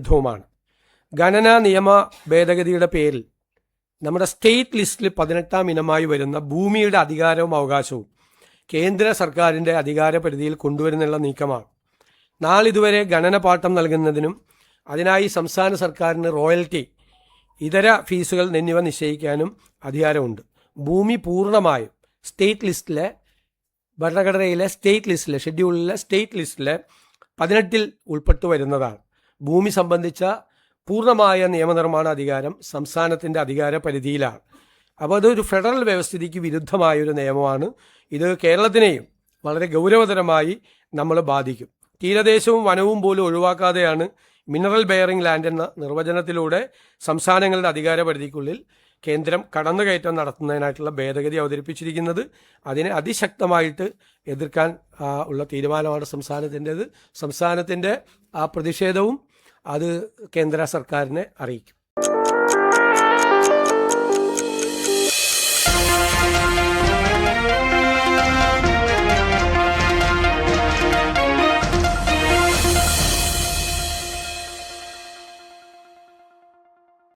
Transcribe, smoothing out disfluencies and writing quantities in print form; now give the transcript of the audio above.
വിരുദ്ധവുമാണ്. ഖനന നിയമ ഭേദഗതിയുടെ പേരിൽ നമ്മുടെ സ്റ്റേറ്റ് ലിസ്റ്റിൽ 18ാം ഇനമായി വരുന്ന ഭൂമിയുടെ അധികാരവും അവകാശവും കേന്ദ്ര സർക്കാരിൻ്റെ അധികാര പരിധിയിൽ കൊണ്ടുവരുന്നുള്ള നീക്കമാണ്. നാളിതുവരെ ഖനനപാട്ടം നൽകുന്നതിനും അതിനായി സംസ്ഥാന സർക്കാരിന് റോയൽറ്റി, ഇതര ഫീസുകൾ എന്നിവ നിശ്ചയിക്കാനും അധികാരമുണ്ട്. ഭൂമി പൂർണ്ണമായും സ്റ്റേറ്റ് ലിസ്റ്റിലെ, ഭരണഘടനയിലെ സ്റ്റേറ്റ് ലിസ്റ്റിലെ, ഷെഡ്യൂളിലെ സ്റ്റേറ്റ് ലിസ്റ്റിലെ 18ൽ ഉൾപ്പെട്ടു വരുന്നതാണ്. ഭൂമി സംബന്ധിച്ച പൂർണ്ണമായ നിയമനിർമ്മാണ അധികാരം സംസ്ഥാനത്തിൻ്റെ അധികാര പരിധിയിലാണ്. അപ്പോൾ അതൊരു ഫെഡറൽ വ്യവസ്ഥിതിക്ക് വിരുദ്ധമായൊരു നിയമമാണ്. ഇത് കേരളത്തിനെയും വളരെ ഗൗരവതരമായി നമ്മൾ ബാധിക്കും. തീരദേശവും വനവും പോലും ഒഴിവാക്കാതെയാണ് മിനറൽ ബെയറിംഗ് ലാൻഡ് എന്ന നിർവചനത്തിലൂടെ സംസ്ഥാനങ്ങളുടെ അധികാര പരിധിക്കുള്ളിൽ കേന്ദ്രം കടന്നുകയറ്റം നടത്തുന്നതിനായിട്ടുള്ള ഭേദഗതി അവതരിപ്പിച്ചിരിക്കുന്നത്. അതിനെ അതിശക്തമായിട്ട് എതിർക്കാൻ ഉള്ള തീരുമാനമാണ് സംസ്ഥാനത്തിൻ്റേത്. സംസ്ഥാനത്തിൻ്റെ ആ പ്രതിഷേധവും അത് കേന്ദ്ര സർക്കാരിനെ അറിയിക്കും.